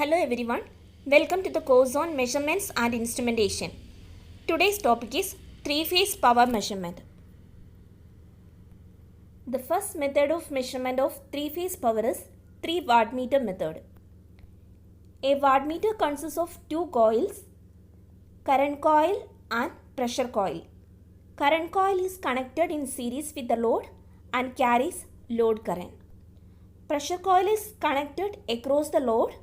Hello everyone, welcome to the course on measurements and instrumentation. Today's topic is three-phase power measurement. The first method of measurement of three-phase power is 3 wattmeter method. A wattmeter consists of two coils, current coil and pressure coil. Current coil is connected in series with the load and carries load current. Pressure coil is connected across the load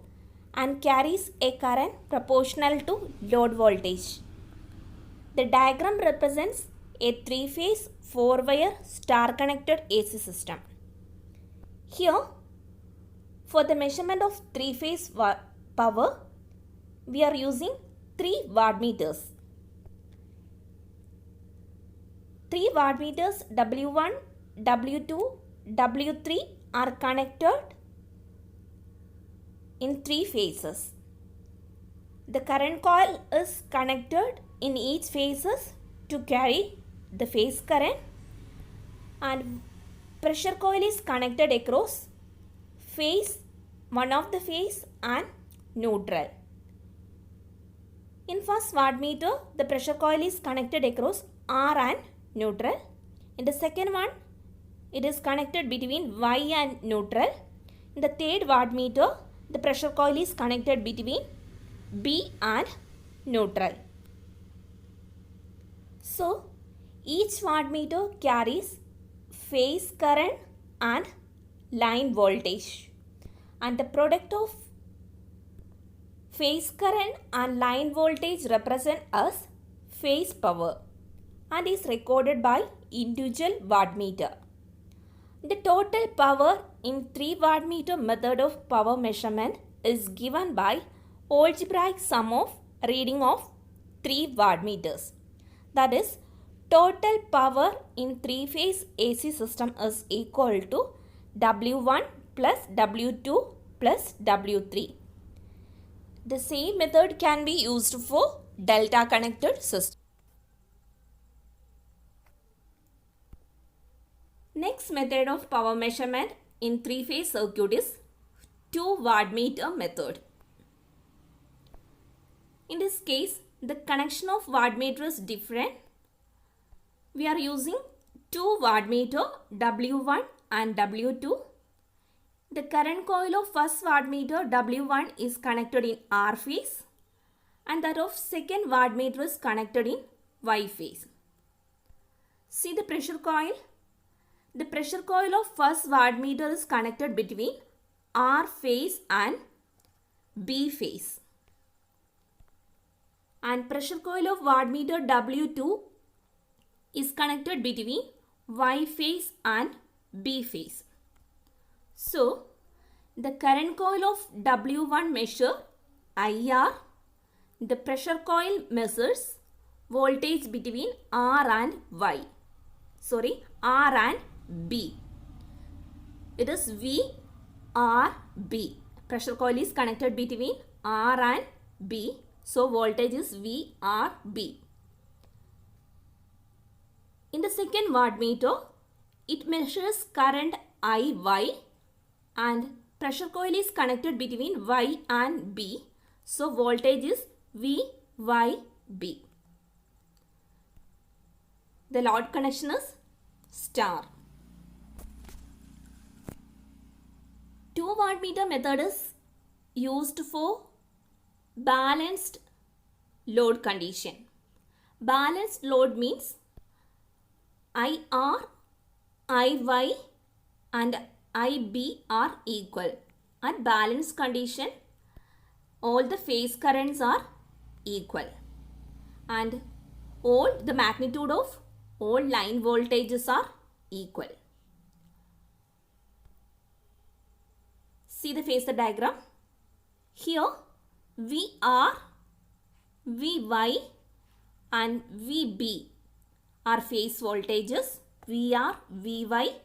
and carries a current proportional to load voltage. The diagram represents a three-phase, four-wire, star-connected AC system. Here, for the measurement of three-phase power, we are using 3 wattmeters. 3 wattmeters W1, W2, W3 are connected in 3 phases. The current coil is connected in each phases to carry the phase current, and pressure coil is connected across phase, one of the phase and neutral. In first wattmeter, the pressure coil is connected across R and neutral. In the second one, it is connected between Y and neutral. In the third wattmeter, the pressure coil is connected between B and neutral. So, each wattmeter carries phase current and line voltage, and the product of phase current and line voltage represent as phase power and is recorded by individual wattmeter. The total power in 3 wattmeter method of power measurement is given by algebraic sum of reading of 3 wattmeters. That is, total power in 3-phase AC system is equal to W1 plus W2 plus W3. The same method can be used for delta connected system. Next method of power measurement in 3-phase circuit is 2 wattmeter method. In this case, the connection of wattmeter is different. We are using 2 wattmeter W1 and W2. The current coil of first wattmeter W1 is connected in R phase and that of second wattmeter is connected in Y phase. See the pressure coil. The pressure coil of first wattmeter is connected between R phase and B phase. And pressure coil of wattmeter W2 is connected between Y phase and B phase. So, the current coil of W1 measure IR. The pressure coil measures voltage between R and R and B. It is VRB. Pressure coil is connected between R and B. So, voltage is VRB. In the second wattmeter, it measures current IY and pressure coil is connected between Y and B. So, voltage is VYB. The load connection is star. 2 wattmeter method is used for balanced load condition. Balanced load means IR, IY and IB are equal. At balanced condition, all the phase currents are equal and all the magnitude of all line voltages are equal. See the phasor diagram. Here VR, VY and VB are phase voltages. VR, VY,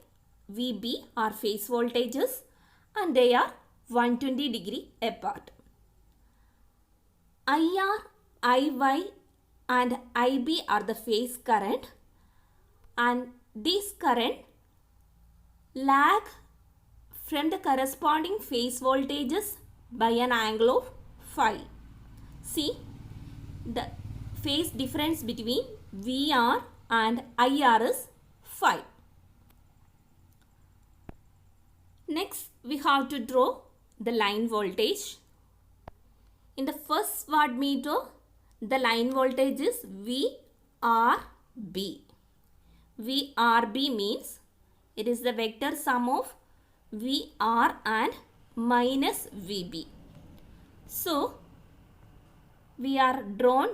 VB are phase voltages and they are 120 degree apart. IR, IY and IB are the phase current and this current lag from the corresponding phase voltages by an angle of phi. See, the phase difference between VR and IR is phi. Next, we have to draw the line voltage. In the first wattmeter, the line voltage is VRB. VRB means it is the vector sum of VR and minus VB. So, we are drawn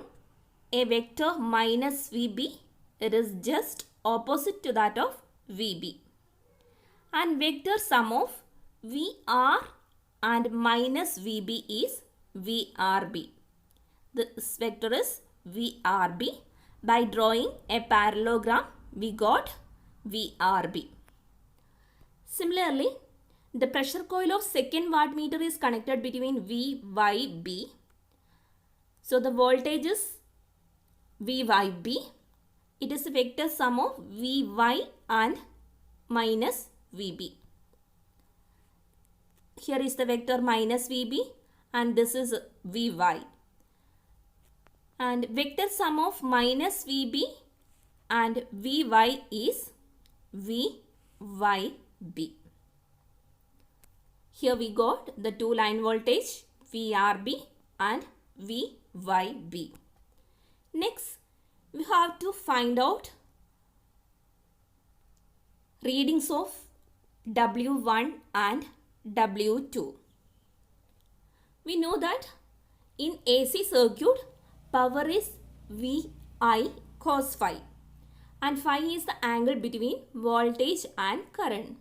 a vector minus VB. It is just opposite to that of VB. And vector sum of VR and minus VB is VRB. This vector is VRB. By drawing a parallelogram, we got VRB. Similarly, the pressure coil of second wattmeter is connected between VYB. So the voltage is VYB. It is a vector sum of VY and minus VB. Here is the vector minus VB and this is VY. And vector sum of minus VB and VY is VYB. Here we got the two line voltage VRB and VYB. Next, we have to find out readings of W1 and W2. We know that in AC circuit, power is VI cos phi and phi is the angle between voltage and current.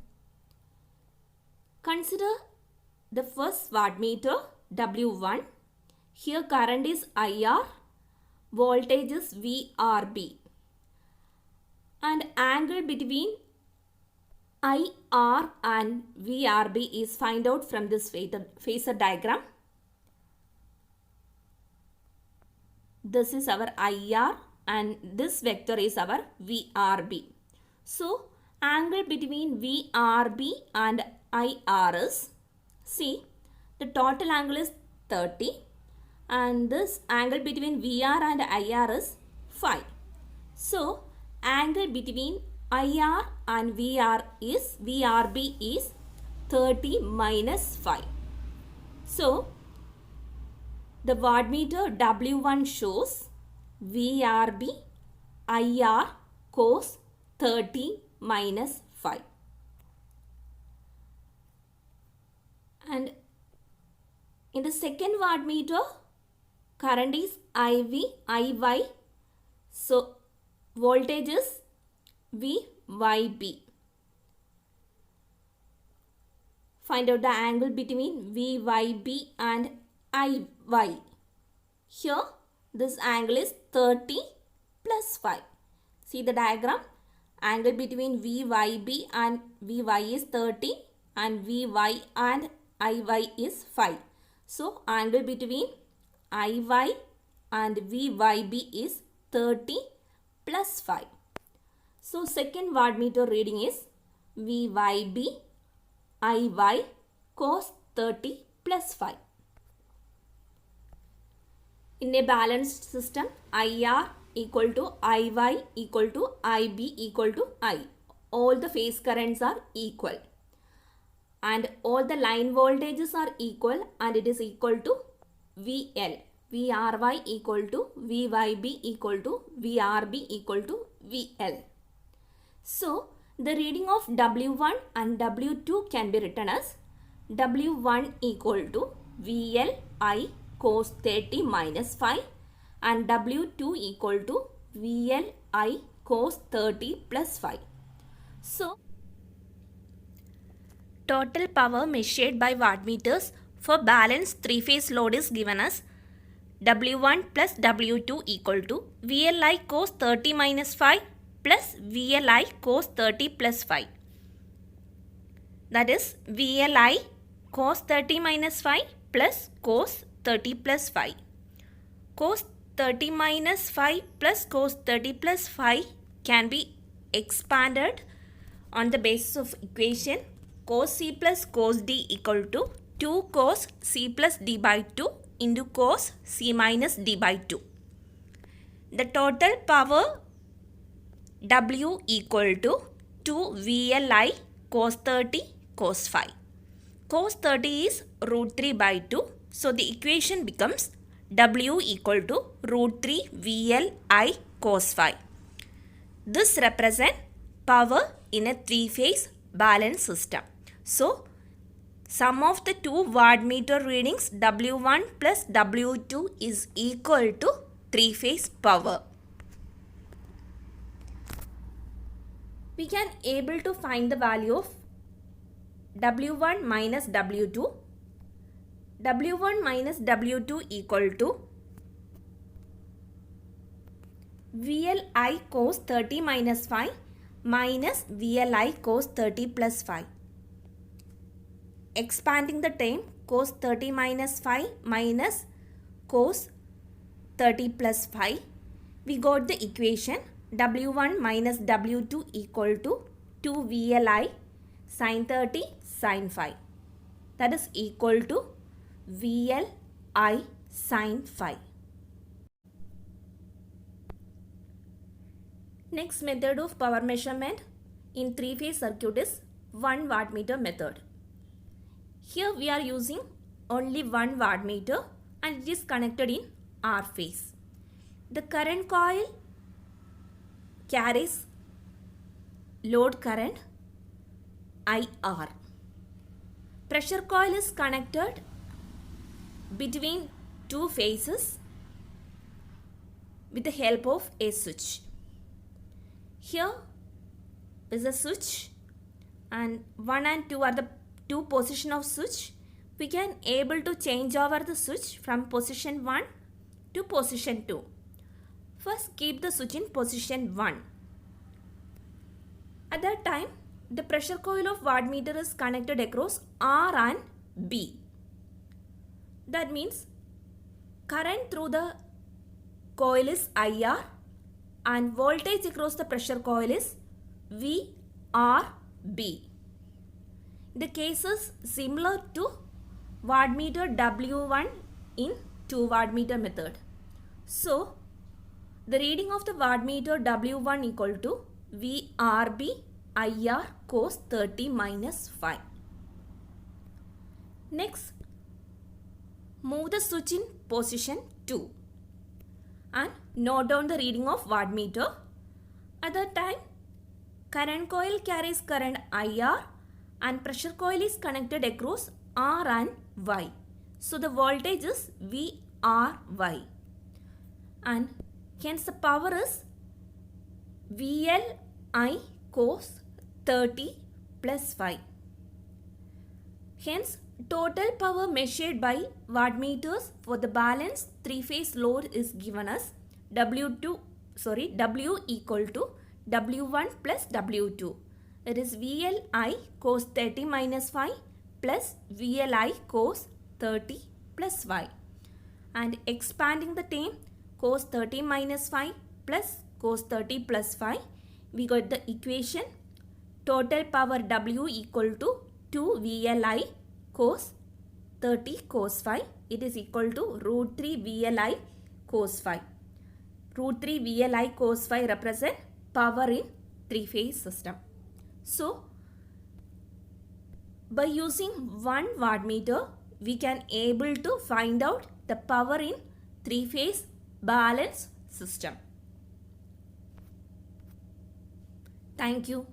Consider the first wattmeter W1. Here current is IR, voltage is VRB, and angle between IR and VRB is find out from this phasor diagram. This is our IR and this vector is our VRB. So, angle between VRB and IR is, see, the total angle is 30 and this angle between VR and IR is phi. So, angle between IR and VRB is 30 minus phi. So, the wattmeter W1 shows VRB IR cos 30 minus phi. And in the second wattmeter, current is IY. So, voltage is VYB. Find out the angle between VYB and IY. Here, this angle is 30 plus phi. See the diagram? Angle between VYB and VY is 30 and VY and IY is phi. So, angle between IY and VYB is 30 plus phi. So, second wattmeter reading is VYB IY cos 30 plus phi. In a balanced system, IR equal to IY equal to IB equal to I. All the phase currents are equal. And all the line voltages are equal and it is equal to VL. VRY equal to VYB equal to VRB equal to VL. So, the reading of W1 and W2 can be written as W1 equal to VLI cos 30 minus phi and W2 equal to VLI cos 30 plus phi. So, total power measured by wattmeters for balanced three-phase load is given as W1 plus W2 equal to VLI cos 30 minus phi plus VLI cos 30 plus phi. That is VLI cos 30 minus phi plus cos 30 plus phi. Cos 30 minus phi plus cos 30 plus phi can be expanded on the basis of equation cos C plus cos D equal to 2 cos C plus D by 2 into cos C minus D by 2. The total power W equal to 2 VLI cos 30 cos 5. Cos 30 is root 3 by 2. So the equation becomes W equal to root 3 VLI cos 5. This represents power in a three-phase balanced system. So sum of the two wattmeter readings W1 plus W2 is equal to three-phase power. We can able to find the value of W1 minus W2. W1 minus W2 equal to VLI cos 30 minus 5 minus VLI cos 30 plus 5. Expanding the term, cos 30 minus 5 minus cos 30 plus 5. We got the equation W1 minus W2 equal to 2 VLI sin 30 sin 5. That is equal to VLI sin 5. Next method of power measurement in three-phase circuit is 1 wattmeter method. Here we are using only 1 wattmeter and it is connected in R phase. The current coil carries load current IR. Pressure coil is connected between two phases with the help of a switch. Here is a switch and 1 and 2 are the two position of switch. We can able to change over the switch from position 1 to position 2. First keep the switch in position 1. At that time the pressure coil of wattmeter is connected across R and B. That means current through the coil is IR and voltage across the pressure coil is VRB. The case is similar to wattmeter W1 in 2 wattmeter method. So the reading of the wattmeter W1 equal to VRB IR cos 30 minus 5. Next, move the switch in position 2 and note down the reading of wattmeter. At that time, current coil carries current IR and pressure coil is connected across R and Y. So the voltage is VRY and hence the power is VLI cos 30 plus 5. Hence total power measured by wattmeters for the balanced three-phase load is given as W equal to W1 plus W2. It is VLI cos 30 minus 5 plus VLI cos 30 plus 5. And expanding the term cos 30 minus 5 plus cos 30 plus 5, we got the equation total power W equal to 2 VLI cos 30 cos 5. It is equal to root 3 VLI cos 5. Root 3 VLI cos 5 represent power in three-phase system. So, by using 1 wattmeter, we can able to find out the power in three-phase balanced system. Thank you.